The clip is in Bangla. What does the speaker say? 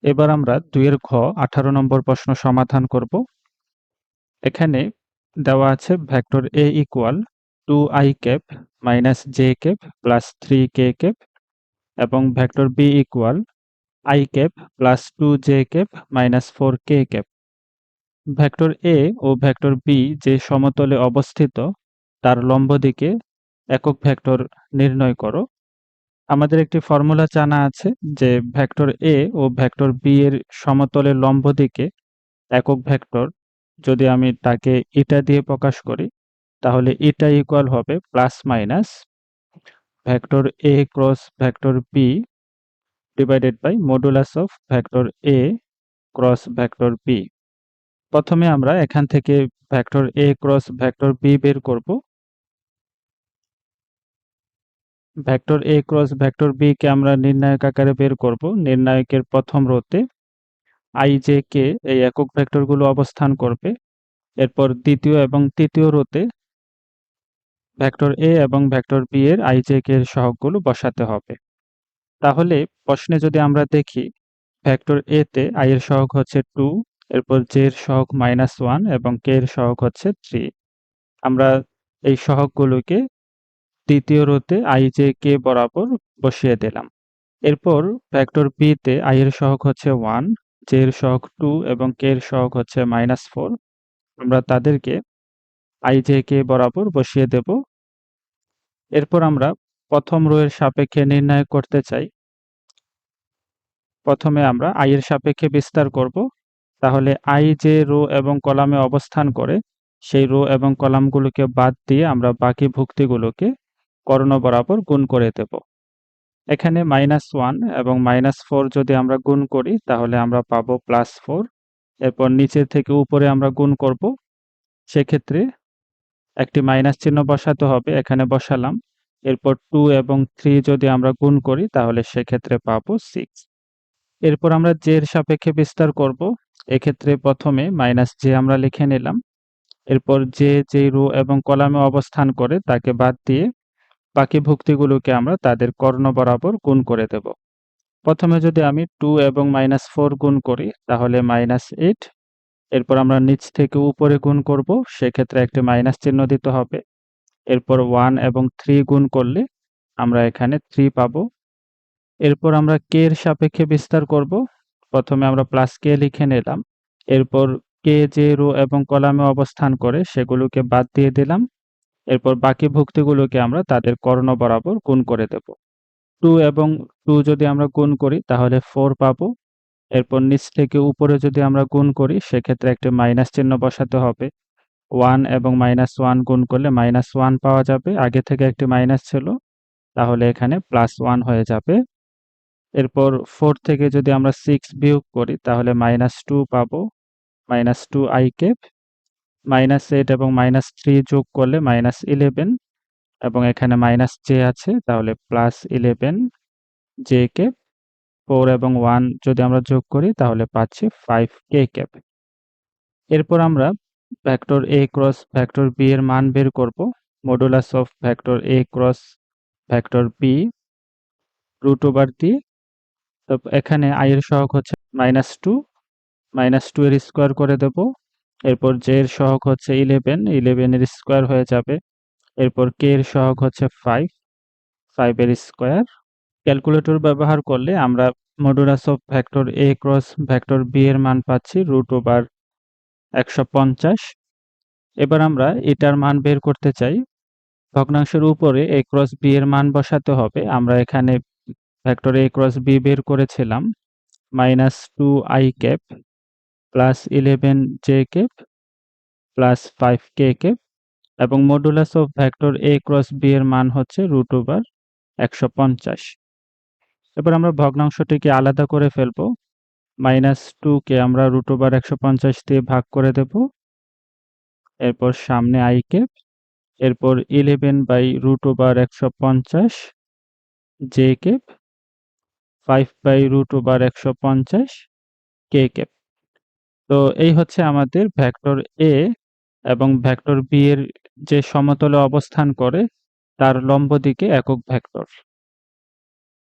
এবার আমরা ২ এর ঘ ১৮ নম্বর প্রশ্ন সমাধান করব। এখানে দেওয়া আছে vector A equal 2i cap minus j cap plus 3k cap এবং vector B equal i cap plus 2j cap minus 4k cap. Vector A ও ভেক্টর B যে সমতলে অবস্থিত তার লম্ব দিকে একক ভেক্টর নির্ণয় করো। আমাদের একটি ফর্মুলা জানা আছে যে ভেক্টর A ও ভেক্টর B এর সমতলের লম্ব দিকে একক ভেক্টর যদি আমি তাকে ইটা দিয়ে প্রকাশ করি তাহলে ইটা ইকুয়াল হবে plus minus vector A cross vector B divided by modulus of vector A cross vector B। প্রথমে আমরা এখান থেকে vector A cross vector B বের করব। Vector A cross vector B কে আমরা নির্ণায়ক আকারে বের করব। নির্ণায়কের প্রথম রোতে i j k এই একক ভেক্টরগুলো অবস্থান করবে। এরপর দ্বিতীয় এবং তৃতীয় রোতে ভেক্টর A এবং ভেক্টর B এর i j k এর সহগগুলো বসাতে হবে। তাহলে প্রশ্নে যদি আমরা দেখি ভেক্টর A তে i এর সহগ হচ্ছে 2, এরপর j এর সহগ -1 এবং k এর সহগ হচ্ছে 3। আমরা এই সহগগুলোকে দ্বিতীয় রোতে i j k বরাবর বসিয়ে দিলাম। এরপর ভেক্টর B তে i এর সহগ হচ্ছে 1, j এর সহগ 2 এবং k এর সহগ হচ্ছে -4। আমরা তাদেরকে i j k বরাবর বসিয়ে দেব। এরপর আমরা প্রথম রো এর সাপেক্ষে নির্ণয় করতে চাই। প্রথমে আমরা i এর সাপেক্ষে বিস্তার করব। তাহলে i যে রো এবং কলামে অবস্থান করে সেই রো এবং কলামগুলোকে বাদ দিয়ে আমরা বাকি ভুক্তিগুলোকে কর্ণ বরাবর গুণ করে দেব। এখানে -1 এবং -4 যদি আমরা গুণ করি তাহলে আমরা পাবো +4। এরপর নিচে থেকে উপরে আমরা গুণ করব। সেক্ষেত্রে একটি মাইনাস চিহ্ন বসাতে হবে, এখানে বসালাম। এরপর 2 এবং 3 যদি আমরা গুণ করি তাহলে সেক্ষেত্রে পাবো 6। এরপর আমরা j এর সাপেক্ষে বিস্তার করব। এক্ষেত্রে প্রথমে -j আমরা লিখে নিলাম। এরপর j যেই রো এবং কলামে অবস্থান করে তাকে বাদ দিয়ে বাকি ভুক্তিগুলোকে আমরা তাদের কর্ণ বরাবর গুণ করে দেব। প্রথমে যদি আমি 2 এবং -4 গুণ করি তাহলে -8। এরপর আমরা নিচ থেকে উপরে গুণ করব, সেক্ষেত্রে একটি মাইনাস চিহ্ন দিতে হবে। এরপর 1 এবং 3 গুণ করলে আমরা এখানে 3 পাবো। এরপর আমরা k এর সাপেক্ষে বিস্তার করব। প্রথমে আমরা +k লিখে নিলাম। এরপর k যে রো এবং কলামে অবস্থান করে সেগুলোকে বাদ দিয়ে দিলাম। এরপর বাকি ভুক্তিগুলোকে আমরা তাদের কর্ণ বরাবর গুণ করে দেব। 2 এবং 2 যদি আমরা গুণ করি তাহলে 4 পাবো। এরপর নিচ থেকে উপরে যদি আমরা গুণ করি সেক্ষেত্রে একটি মাইনাস চিহ্ন বসাতে হবে। 1 এবং -1 গুণ করলে -1 পাওয়া যাবে। আগে থেকে একটি মাইনাস ছিল, তাহলে এখানে +1 হয়ে যাবে। এরপর 4 থেকে যদি আমরা 6 বিয়োগ করি তাহলে -2 পাবো, -2i ক্যাপ। -8 এবং -3 যোগ করলে -11 এবং এখানে -j আছে তাহলে +11 j ক্যাপ। 4 এবং 1 যদি আমরা যোগ করি তাহলে পাচ্ছি 5k ক্যাপ। এরপর আমরা vector A cross vector B এর মান বের করব। Modulus of vector A cross vector B √ দিয়ে। তো এখানে i এর সহগ হচ্ছে -2, -2 এর স্কয়ার করে দেব। এরপর j এর সহগ হচ্ছে 11, 11 এর স্কয়ার হয়ে যাবে। এরপর k এর সহগ হচ্ছে 5, 5 এর স্কয়ার। ক্যালকুলেটর ব্যবহার করলে আমরা modulus of vector A cross vector B এর মান পাচ্ছি √150। এবার আমরা এটার মান বের করতে চাই। ভগ্নাংশের উপরে A ক্রস B এর মান বসাতে হবে। আমরা এখানে ভেক্টর A ক্রস B বের করেছিলাম -2i cap plus 11j cap plus 5k cap এবং modulus of vector A cross B এর মান হচ্ছে √150। এবার আমরা ভগ্নাংশটিকে আলাদা করে ফেলবো। -2 কে আমরা √150 দিয়ে ভাগ করে দেব। এরপর সামনে i ক্যাপ, এরপর 11/√150 j ক্যাপ, 5/√150 k ক্যাপ। তো এই হচ্ছে আমাদের ভেক্টর A এবং ভেক্টর B এর যে সমতলে অবস্থান করে তার লম্ব দিকে একক ভেক্টর।